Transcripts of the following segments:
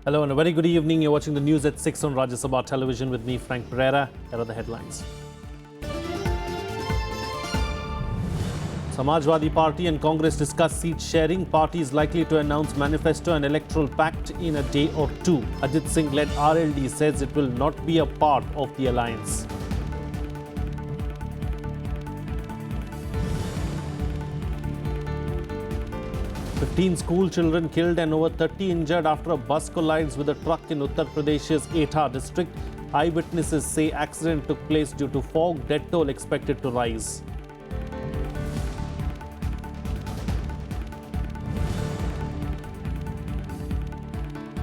Hello and a very good evening. You're watching the news at 6 on Rajya Sabha television with me, Frank Pereira. Here are the headlines. Samajwadi Party and Congress discuss seat sharing. Party is likely to announce manifesto and electoral pact in a day or two. Ajit Singh-led RLD says it will not be a part of the alliance. Fifteen school children killed and over 30 injured after a bus collides with a truck in Uttar Pradesh's Etah district. Eyewitnesses say accident took place due to fog. Death toll expected to rise.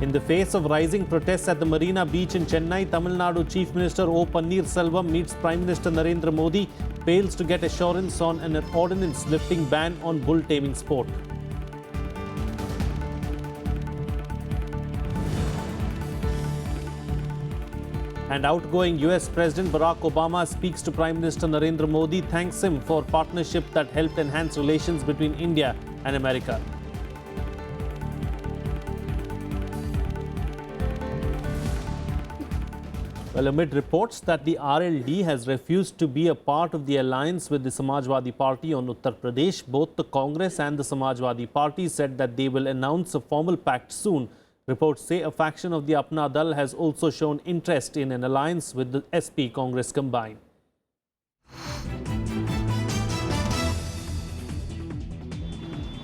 In the face of rising protests at the Marina Beach in Chennai, Tamil Nadu Chief Minister O. Pannirselvam meets Prime Minister Narendra Modi, fails to get assurance on an ordinance lifting ban on bull taming sport. And outgoing US President Barack Obama speaks to Prime Minister Narendra Modi, thanks him for partnership that helped enhance relations between India and America. Well, amid reports that the RLD has refused to be a part of the alliance with the Samajwadi Party on Uttar Pradesh, both the Congress and the Samajwadi Party said that they will announce a formal pact soon. Reports say a faction of the Apna Dal has also shown interest in an alliance with the SP Congress combined.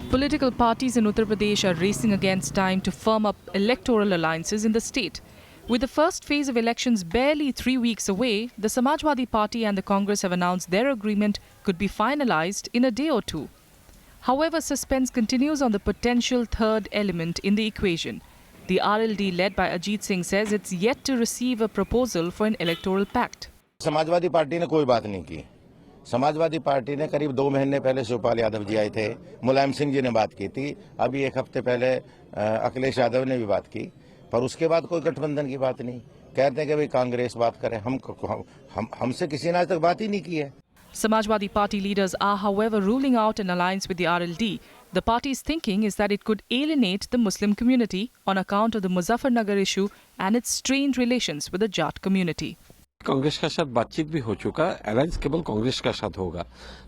Political parties in Uttar Pradesh are racing against time to firm up electoral alliances in the state. With the first phase of elections barely 3 weeks away, the Samajwadi Party and the Congress have announced their agreement could be finalized in a day or two. However, suspense continues on the potential third element in the equation. The RLD, led by Ajit Singh, says it's yet to receive a proposal for an electoral pact. Samajwadi party ने कोई बात नहीं की। Samajwadi party ने करीब 2 महीने पहले शिवपाल यादव जी आए थे, मुलायम सिंह जी ने बात की थी, अभी 1 हफ्ते पहले अखिलेश यादव ने भी बात की, पर उसके बाद कोई गठबंधन की बात नहीं। कहते हैं कि भाई कांग्रेस बात करे, हमसे किसी ने आज तक बात ही नहीं की है। Samajwadi Party leaders are, however, ruling out an alliance with the RLD. The party's thinking is that it could alienate the Muslim community on account of the Muzaffarnagar issue and its strained relations with the Jat community. Congress का साथ बातचीत भी हो चुका है, alliance केवल कांग्रेस का साथ होगा।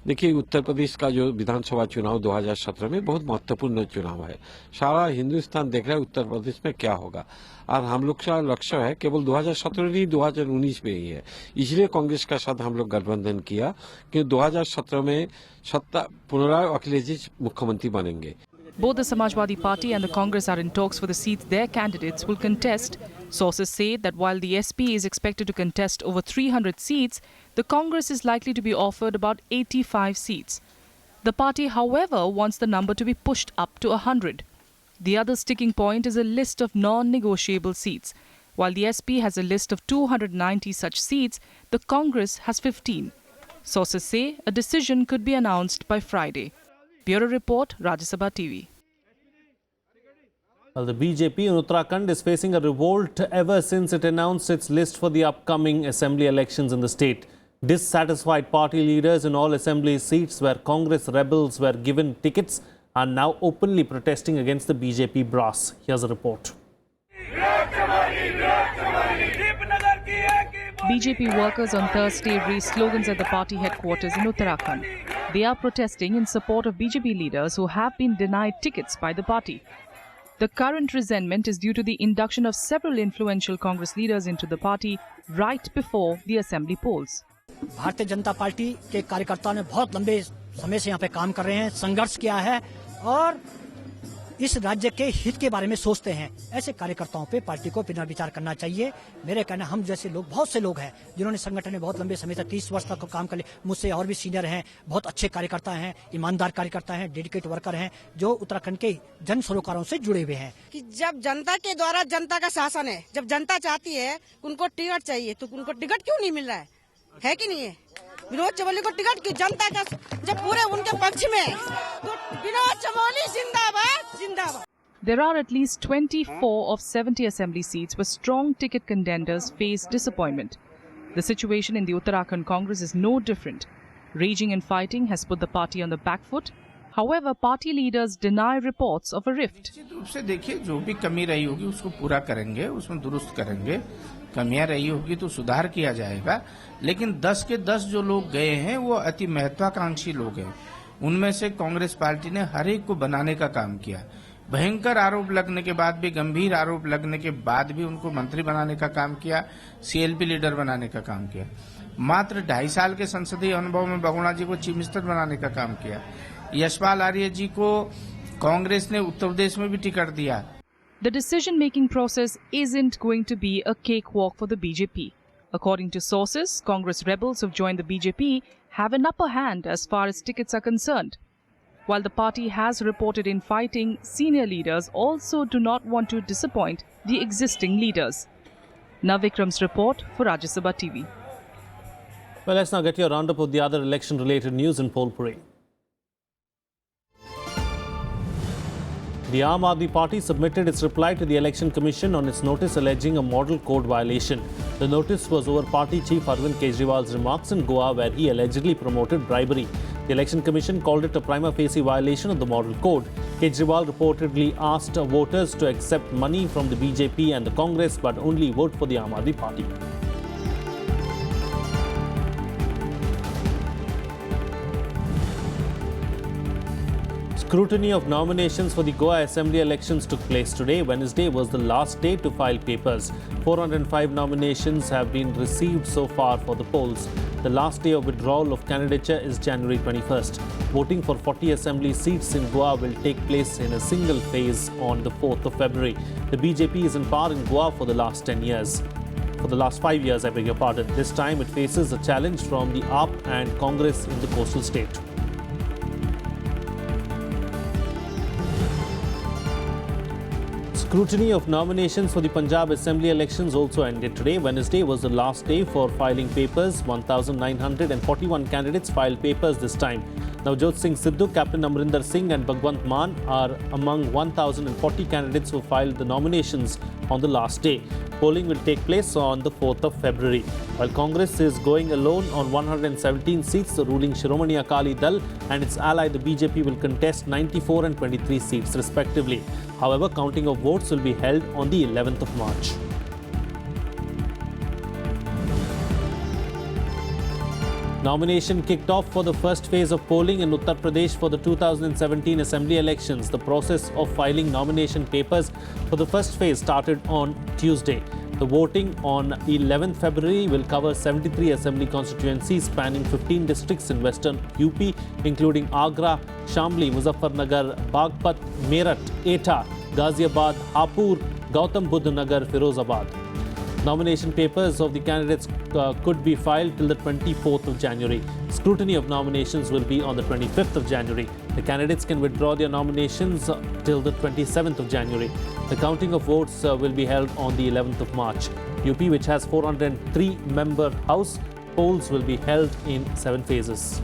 देखिए, उत्तर प्रदेश का जो विधानसभा चुनाव 2017 में बहुत महत्वपूर्ण चुनाव है। सारा हिंदुस्तान देख रहा है उत्तर प्रदेश में क्या होगा, और हम लोग का लक्ष्य है केवल 2017 नहीं 2019 में ही है। इसलिए कांग्रेस का साथ हम लोग गठबंधन किया कि 2017 में सत्ता पुनराय अखिलेश जी मुख्यमंत्री बनेंगे। Both the Samajwadi Party and the Congress are in talks for the seats their candidates will contest. Sources say that while the SP is expected to contest over 300 seats, the Congress is likely to be offered about 85 seats. The party, however, wants the number to be pushed up to 100. The other sticking point is a list of non-negotiable seats. While the SP has a list of 290 such seats, the Congress has 15. Sources say a decision could be announced by Friday. Bureau Report, Rajya Sabha TV. Well, the BJP in Uttarakhand is facing a revolt ever since it announced its list for the upcoming assembly elections in the state. Dissatisfied party leaders in all assembly seats where Congress rebels were given tickets are now openly protesting against the BJP brass. Here's a report. BJP workers on Thursday raised slogans at the party headquarters in Uttarakhand. They are protesting in support of BJP leaders who have been denied tickets by the party. The current resentment is due to the induction of several influential Congress leaders into the party right before the assembly polls. Bharatiya Janata party के कार्यकर्ताओं ने बहुत लंबे समय से यहाँ पे काम कर रहे हैं, संघर्ष किया है और इस राज्य के हित के बारे में सोचते हैं। ऐसे कार्यकर्ताओं पे पार्टी को पुनर्विचार करना चाहिए। मेरे कहना, हम जैसे लोग, बहुत से लोग हैं जिन्होंने संगठन में बहुत लंबे समय तक 30 वर्ष तक काम कर लिया, मुझसे और भी सीनियर हैं, बहुत अच्छे कार्यकर्ता हैं, ईमानदार कार्यकर्ता हैं, डेडिकेट वर्कर हैं, जो उत्तराखंड के जन सरोकारों से जुड़े हुए हैं। कि जब जनता के द्वारा जनता का शासन है, जब जनता चाहती है उनको टिकट चाहिए, तो उनको टिकट क्यों नहीं मिल रहा है कि नहीं है? विनोद चमोली को टिकट क्यों? जनता का जब पूरे उनके पक्ष में, तो विनोद चमोली जिंदाबाद जिंदाबाद। There are at least 24 of 70 assembly seats where strong ticket contenders face disappointment. The situation in the Uttarakhand Congress is no different. Raging and fighting has put the party on the back foot. However, party leaders deny reports of a rift. निश्चित रूप से देखिए, जो भी कमी रही होगी उसको पूरा करेंगे, उसमें दुरुस्त करेंगे। कमियां रही होगी तो सुधार किया जाएगा। लेकिन 10 के 10 जो लोग गए हैं वो अति महत्वाकांक्षी लोग हैं। उनमें से कांग्रेस पार्टी ने हर एक को बनाने का काम किया। भयंकर आरोप लगने के बाद भी, गंभीर आरोप लगने के बाद भी उनको मंत्री बनाने का काम किया, सीएलपी लीडर बनाने का काम किया। मात्र 2.5 साल के संसदीय अनुभव में बगुणा जी को चीफ मिनिस्टर बनाने का काम किया। यशपाल आर्य जी को कांग्रेस ने उत्तर प्रदेश में भी टिकट दिया। The decision-making process isn't going to be a cakewalk for the BJP. According to sources, Congress rebels who've joined the BJP have an upper hand as far as tickets are concerned. While the party has reported in fighting, senior leaders also do not want to disappoint the existing leaders. Navikram's report for Rajya Sabha TV. Well, let's now get your roundup of the other election-related news in Polpuri. The Aam Aadmi Party submitted its reply to the Election Commission on its notice alleging a model code violation. The notice was over party chief Arvind Kejriwal's remarks in Goa, where he allegedly promoted bribery. The Election Commission called it a prima facie violation of the model code. Kejriwal reportedly asked voters to accept money from the BJP and the Congress, but only vote for the Aam Aadmi Party. Scrutiny of nominations for the Goa Assembly elections took place today. Wednesday was the last day to file papers. 405 nominations have been received so far for the polls. The last day of withdrawal of candidature is January 21st. Voting for 40 assembly seats in Goa will take place in a single phase on the 4th of February. The BJP is in power in Goa for the last 10 years. For the last 5 years, I beg your pardon. This time it faces a challenge from the AAP and Congress in the coastal state. Scrutiny of nominations for the Punjab Assembly elections also ended today. Wednesday was the last day for filing papers. 1,941 candidates filed papers this time. Navjot Singh Sidhu, Captain Amrinder Singh and Bhagwant Mann are among 1,040 candidates who filed the nominations on the last day. Polling will take place on the 4th of February. While Congress is going alone on 117 seats, the ruling Shiromani Akali Dal and its ally the BJP will contest 94 and 23 seats respectively. However, counting of votes will be held on the 11th of March. Nomination kicked off for the first phase of polling in Uttar Pradesh for the 2017 Assembly elections. The process of filing nomination papers for the first phase started on Tuesday. The voting on 11th February will cover 73 Assembly constituencies spanning 15 districts in western UP, including Agra, Shamli, Muzaffarnagar, Bagpat, Meerut, Etah, Ghaziabad, Hapur, Gautam Buddha Nagar, Firozabad. Nomination papers of the candidates could be filed till the 24th of January. Scrutiny of nominations will be on the 25th of January. The candidates can withdraw their nominations till the 27th of January. The counting of votes will be held on the 11th of March. UP, which has 403-member House, polls will be held in 7 phases.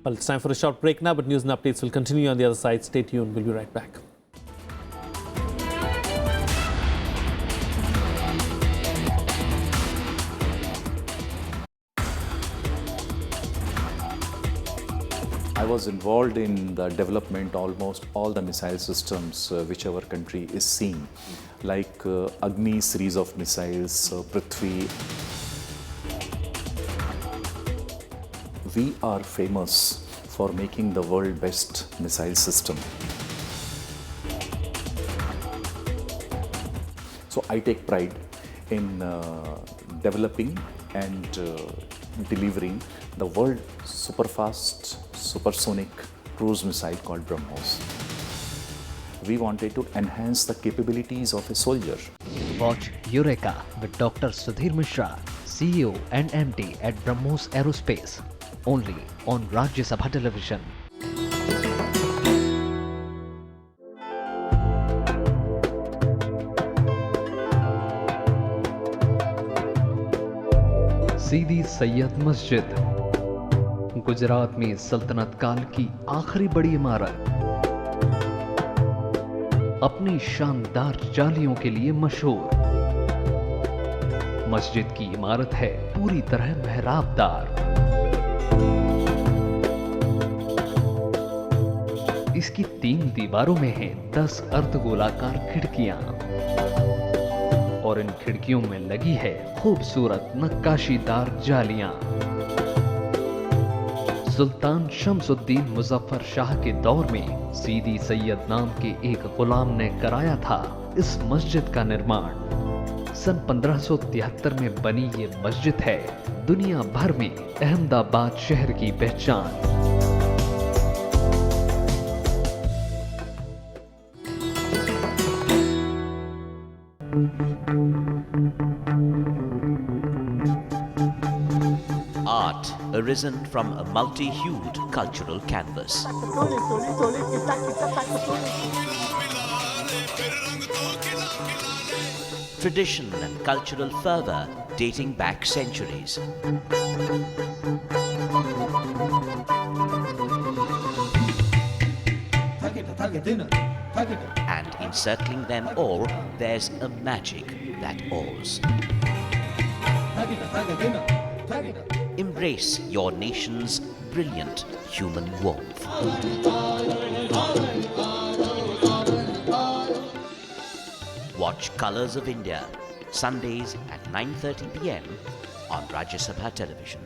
Well, it's time for a short break now, but news and updates will continue on the other side. Stay tuned. We'll be right back. I was involved in the development almost all the missile systems which our country is seeing, like Agni series of missiles, Prithvi. We are famous for making the world best missile system. So I take pride in developing and delivering the world super-fast, supersonic cruise missile called BrahMos. We wanted to enhance the capabilities of a soldier. Watch Eureka with Dr. Sudhir Mishra, CEO and MD at BrahMos Aerospace, only on Rajya Sabha Television. सीदी सैयद मस्जिद, गुजरात में सल्तनत काल की आखिरी बड़ी इमारत, अपनी शानदार जालियों के लिए मशहूर। मस्जिद की इमारत है पूरी तरह मेहराबदार। इसकी 3 दीवारों में हैं 10 अर्धगोलाकार खिड़कियां और इन खिड़कियों में लगी है खूबसूरत नक्काशीदार जालियां। सुल्तान शमसुद्दीन मुजफ्फर शाह के दौर में सीदी सैयद नाम के एक गुलाम ने कराया था इस मस्जिद का निर्माण। सन 1573 में बनी ये मस्जिद है दुनिया भर में अहमदाबाद शहर की पहचान। Art arisen from a multi-hued cultural canvas. Tradition and cultural fervor dating back centuries. And encircling them all, there's a magic that awes. Embrace your nation's brilliant human warmth. Watch Colours of India, Sundays at 9:30 p.m. on Rajya Sabha television.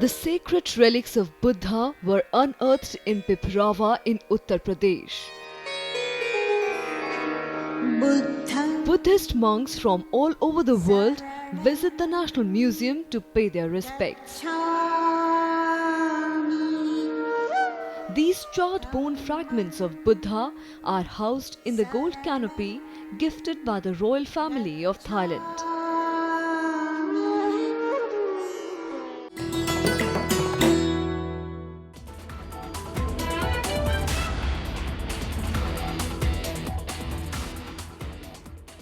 The sacred relics of Buddha were unearthed in Piprava in Uttar Pradesh. Buddhist monks from all over the world visit the National Museum to pay their respects. These charred bone fragments of Buddha are housed in the gold canopy gifted by the royal family of Thailand.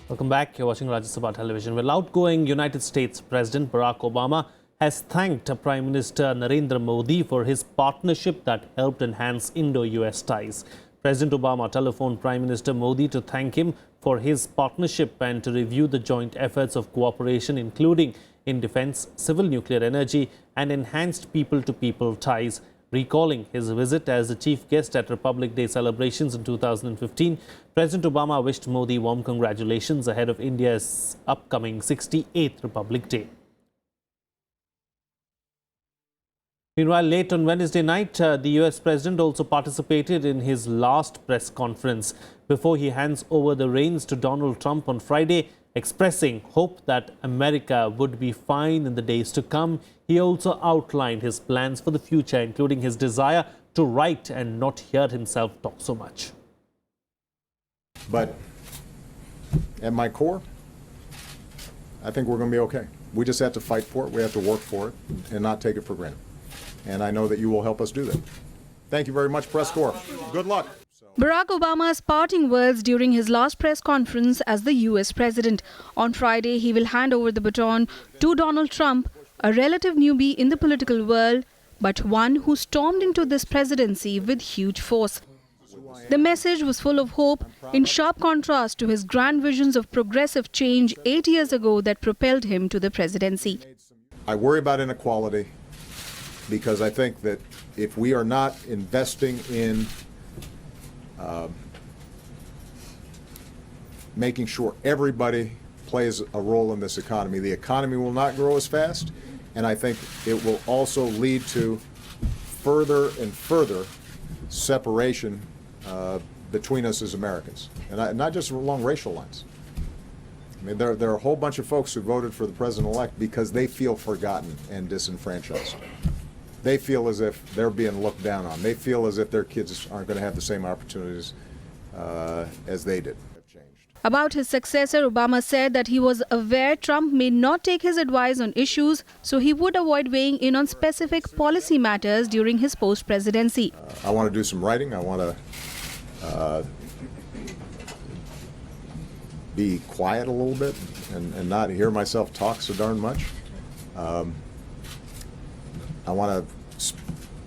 Welcome back. You're watching Rajya Sabha television. Well, outgoing United States President Barack Obama has thanked Prime Minister Narendra Modi for his partnership that helped enhance Indo-US ties. President Obama telephoned Prime Minister Modi to thank him for his partnership and to review the joint efforts of cooperation, including in defense, civil nuclear energy and enhanced people-to-people ties. Recalling his visit as the chief guest at Republic Day celebrations in 2015, President Obama wished Modi warm congratulations ahead of India's upcoming 68th Republic Day. Meanwhile, late on Wednesday night, the US President also participated in his last press conference before he hands over the reins to Donald Trump on Friday, expressing hope that America would be fine in the days to come. He also outlined his plans for the future, including his desire to write and not hear himself talk so much. But at my core, I think we're going to be okay. We just have to fight for it. We have to work for it and not take it for granted. And I know that you will help us do that. Thank you very much, Press Corps. Good luck. Barack Obama's parting words during his last press conference as the US President. On Friday, he will hand over the baton to Donald Trump, a relative newbie in the political world, but one who stormed into this presidency with huge force. The message was full of hope, in sharp contrast to his grand visions of progressive change 8 years ago that propelled him to the presidency. I worry about inequality because I think that if we are not investing in making sure everybody plays a role in this economy, the economy will not grow as fast, and I think it will also lead to further and further separation between us as Americans, and not just along racial lines. I mean, there are a whole bunch of folks who voted for the president-elect because they feel forgotten and disenfranchised. They feel as if they're being looked down on. They feel as if their kids aren't going to have the same opportunities as they did. About his successor, Obama said that he was aware Trump may not take his advice on issues, so he would avoid weighing in on specific policy matters during his post-presidency. I want to do some writing. I want to be quiet a little bit and not hear myself talk so darn much. I want to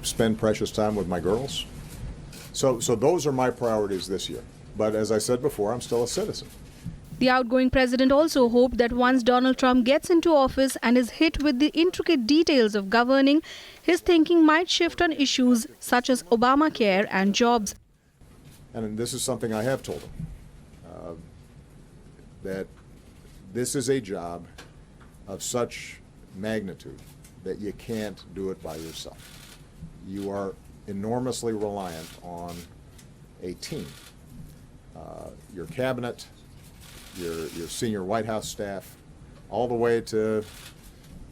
spend precious time with my girls So those are my priorities this year. But as I said before, I'm still a citizen. The outgoing president also hoped that once Donald Trump gets into office and is hit with the intricate details of governing, his thinking might shift on issues such as Obamacare and jobs. And this is something I have told him, that this is a job of such magnitude that you can't do it by yourself. You are enormously reliant on a team. Your cabinet, your senior White House staff, all the way to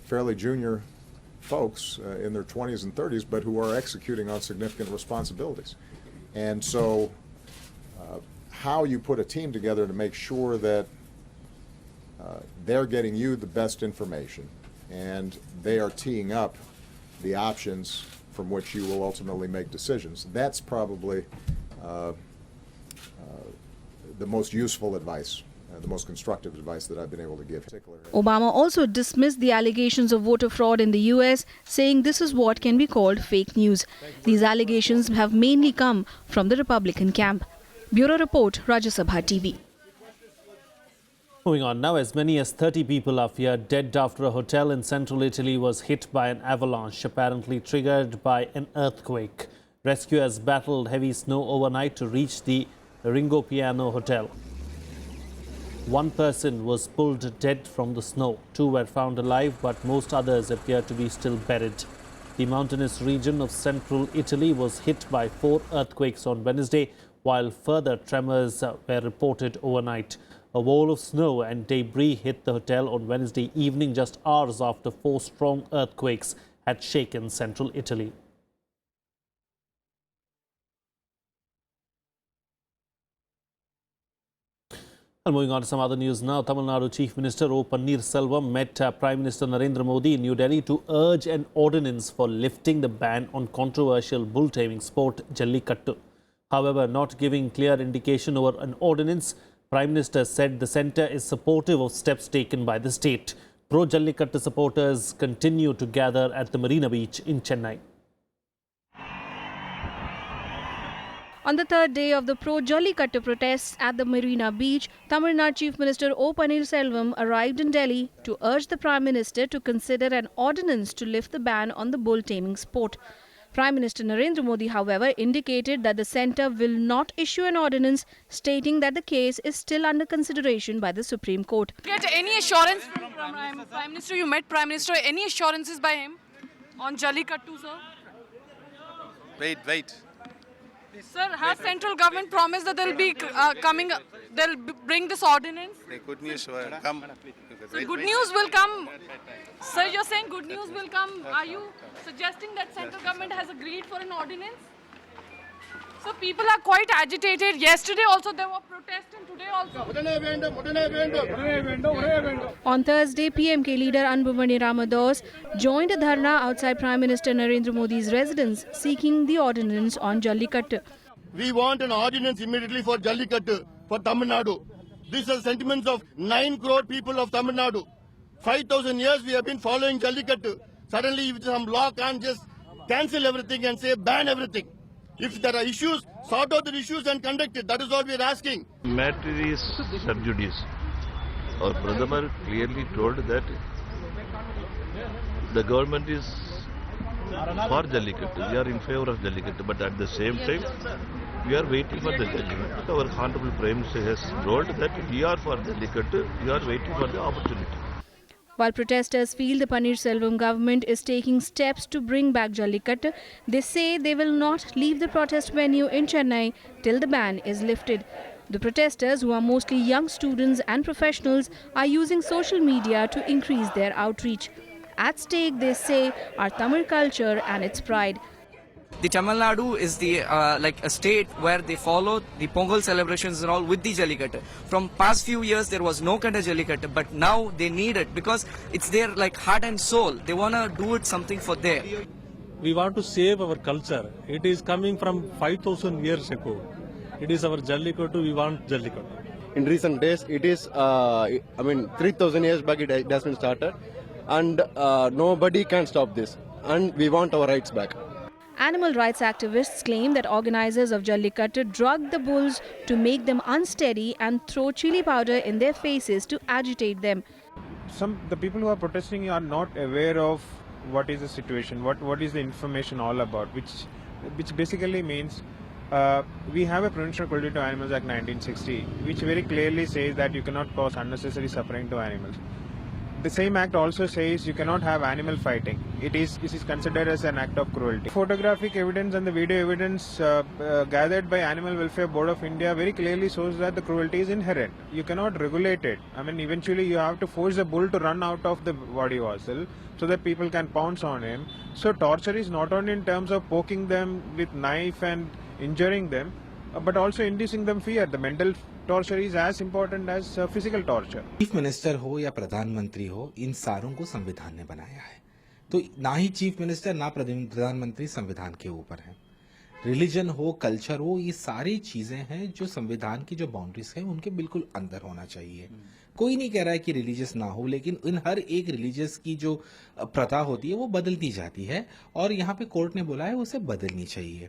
fairly junior folks in their 20s and 30s, but who are executing on significant responsibilities. And so how you put a team together to make sure that they're getting you the best information and they are teeing up the options from which you will ultimately make decisions, that's probably the most useful advice, the most constructive advice that I've been able to give. Obama also dismissed the allegations of voter fraud in the US, saying this is what can be called fake news. These allegations have mainly come from the Republican camp. Bureau Report, Rajya Sabha TV. Moving on now, as many as 30 people are feared dead after a hotel in central Italy was hit by an avalanche, apparently triggered by an earthquake. Rescuers battled heavy snow overnight to reach the Ringopiano Hotel. One person was pulled dead from the snow. 2 were found alive, but most others appear to be still buried. The mountainous region of central Italy was hit by 4 earthquakes on Wednesday, while further tremors were reported overnight. A wall of snow and debris hit the hotel on Wednesday evening, just hours after 4 strong earthquakes had shaken central Italy. And moving on to some other news now, Tamil Nadu Chief Minister O. Selvam met Prime Minister Narendra Modi in New Delhi to urge an ordinance for lifting the ban on controversial bull taming sport Jallikattu. However, not giving clear indication over an ordinance, Prime Minister said the centre is supportive of steps taken by the state. Pro-Jallikattu supporters continue to gather at the Marina Beach in Chennai. On the third day of the pro-Jallikattu protests at the Marina Beach, Tamil Nadu Chief Minister O. Selvam arrived in Delhi to urge the Prime Minister to consider an ordinance to lift the ban on the bull taming sport. Prime Minister Narendra Modi, however, indicated that the centre will not issue an ordinance, stating that the case is still under consideration by the Supreme Court. Get any assurance from Prime Minister? You met Prime Minister. Any assurances by him on Jallikattu, sir? Wait. Sir, has central government promised that they'll be they'll bring this ordinance? Good news will come. So good news will come. Sir, you're saying good news will come. Are you suggesting that central government has agreed for an ordinance? So people are quite agitated. Yesterday also there were protests and today also. On Thursday, PMK leader Anbumani Ramados joined a dharna outside Prime Minister Narendra Modi's residence, seeking the ordinance on Jallikattu. We want an ordinance immediately for Jallikattu, for Tamil Nadu. These are sentiments of 9 crore people of Tamil Nadu. 5,000 years we have been following Jallikattu. Suddenly some law can't just cancel everything and say ban everything. If there are issues, sort out the issues and conduct it. That is what we are asking. Matter is sub judice. Our Pradhamar clearly told that the government is for Jallikattu. We are in favor of Jallikattu, but at the same time, we are waiting for the judgment. Our Honorable Prime Minister has told that we are for Jallikattu. We are waiting for the opportunity. While protesters feel the Selvam government is taking steps to bring back Jallikattu, they say they will not leave the protest venue in Chennai till the ban is lifted. The protesters, who are mostly young students and professionals, are using social media to increase their outreach. At stake, they say, are Tamil culture and its pride. The Tamil Nadu is the like a state where they follow the Pongal celebrations and all with the Jallikattu. From past few years there was no kind of Jallikattu, but now they need it because it's their like heart and soul. They want to do it something for there. We want to save our culture. It is coming from 5,000 years ago. It is our Jallikattu. We want Jallikattu. In recent days, it is 3,000 years back it has been started, and nobody can stop this. And we want our rights back. Animal rights activists claim that organizers of Jallikattu drugged the bulls to make them unsteady and throw chili powder in their faces to agitate them. The people who are protesting are not aware of what is the situation, what is the information all about, which basically means we have a Prevention of Cruelty to Animals Act 1960, which very clearly says that you cannot cause unnecessary suffering to animals. The same act also says you cannot have animal fighting. It is considered as an act of cruelty. Photographic evidence and the video evidence gathered by Animal Welfare Board of India very clearly shows that the cruelty is inherent. You cannot regulate it. I mean, eventually you have to force the bull to run out of the body vessel so that people can pounce on him. So torture is not only in terms of poking them with knife and injuring them, but also inducing them fear. The mental torture is as important as physical torture. Chief minister हो या प्रधानमंत्री हो, इन सारों को संविधान ने बनाया है, तो ना ही चीफ मिनिस्टर ना प्रधानमंत्री संविधान के ऊपर है। रिलीजन हो, कल्चर हो, ये सारी चीजें हैं जो संविधान की जो बाउंड्रीज है उनके बिल्कुल अंदर होना चाहिए। कोई नहीं कह रहा है कि रिलीजियस ना हो, लेकिन इन हर एक रिलीजियस की जो प्रथा होती है वो बदलती जाती है और यहाँ पे कोर्ट ने बोला है उसे बदलनी चाहिए।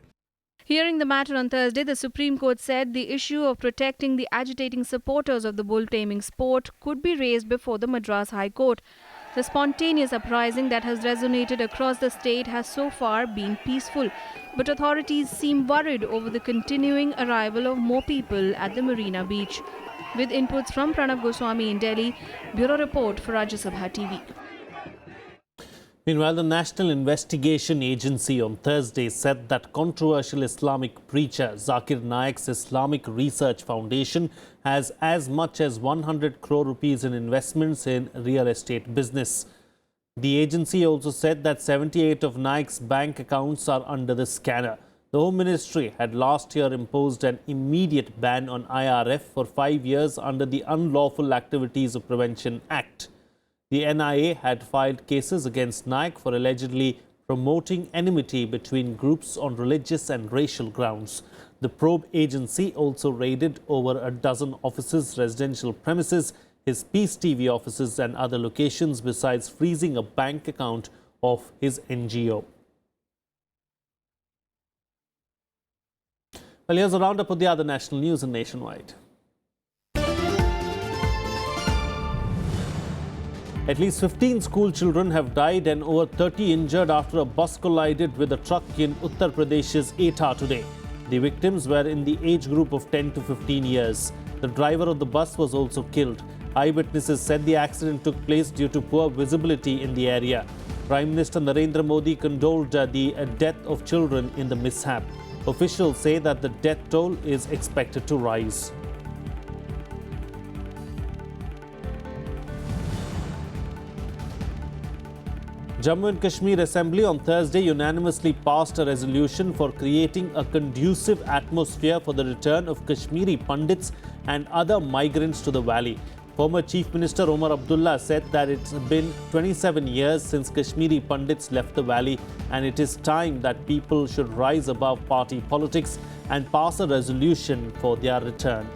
Hearing the matter on Thursday, the Supreme Court said the issue of protecting the agitating supporters of the bull taming sport could be raised before the Madras High Court. The spontaneous uprising that has resonated across the state has so far been peaceful, but authorities seem worried over the continuing arrival of more people at the Marina Beach. With inputs from Pranav Goswami in Delhi, Bureau Report for Rajya Sabha TV. Meanwhile, the National Investigation Agency on Thursday said that controversial Islamic preacher Zakir Naik's Islamic Research Foundation has as much as 100 crore rupees in investments in real estate business. The agency also said that 78 of Naik's bank accounts are under the scanner. The Home Ministry had last year imposed an immediate ban on IRF for 5 years under the Unlawful Activities of Prevention Act. The NIA had filed cases against Naik for allegedly promoting enmity between groups on religious and racial grounds. The probe agency also raided over a dozen offices, residential premises, his Peace TV offices and other locations, besides freezing a bank account of his NGO. Well, here's a roundup of the other national news and nationwide. At least 15 school children have died and over 30 injured after a bus collided with a truck in Uttar Pradesh's Etah today. The victims were in the age group of 10 to 15 years. The driver of the bus was also killed. Eyewitnesses said the accident took place due to poor visibility in the area. Prime Minister Narendra Modi condoled the death of children in the mishap. Officials say that the death toll is expected to rise. Jammu and Kashmir Assembly on Thursday unanimously passed a resolution for creating a conducive atmosphere for the return of Kashmiri Pandits and other migrants to the valley. Former Chief Minister Omar Abdullah said that it's been 27 years since Kashmiri Pandits left the valley and it is time that people should rise above party politics and pass a resolution for their return.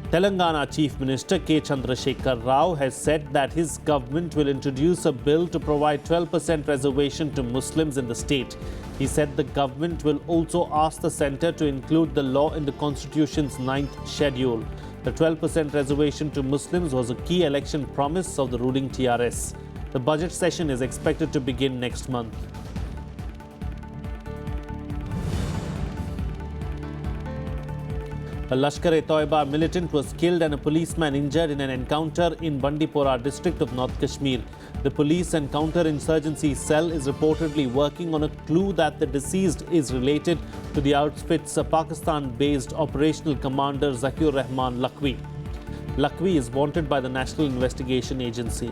Telangana Chief Minister K. Chandrasekhar Rao has said that his government will introduce a bill to provide 12% reservation to Muslims in the state. He said the government will also ask the centre to include the law in the Constitution's 9th schedule. The 12% reservation to Muslims was a key election promise of the ruling TRS. The budget session is expected to begin next month. A Lashkar-e-Toiba militant was killed and a policeman injured in an encounter in Bandipora district of North Kashmir. The police and counter-insurgency cell is reportedly working on a clue that the deceased is related to the outfit's Pakistan-based operational commander Zakir Rahman Lakhvi. Lakhvi is wanted by the National Investigation Agency.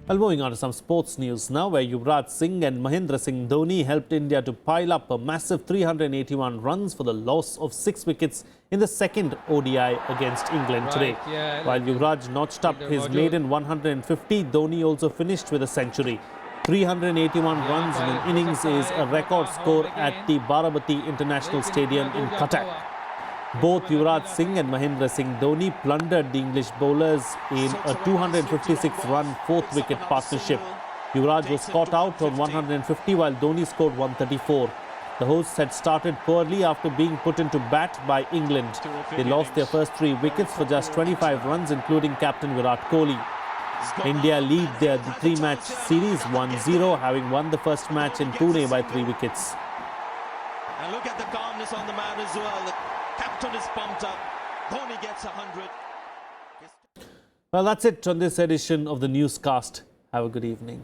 Well, moving on to some sports news now, where Yuvraj Singh and Mahendra Singh Dhoni helped India to pile up a massive 381 runs for the loss of 6 wickets in the second ODI against England today. While Yuvraj notched up his maiden 150, Dhoni also finished with a century. 381 runs in an innings is a record score at the Baramati International Stadium in Cuttack. Both Yuvraj Singh and Mahendra Singh Dhoni plundered the English bowlers in a 256-run fourth-wicket partnership. Yuvraj was caught out on 150 while Dhoni scored 134. The hosts had started poorly after being put into bat by England. They lost their first 3 wickets for just 25 runs, including captain Virat Kohli. India lead their 3-match series 1-0, having won the first match in Pune by 3 wickets. And look at the calmness on the man as well. The captain is pumped up. Dhoni gets 100. Well, that's it on this edition of the newscast. Have a good evening.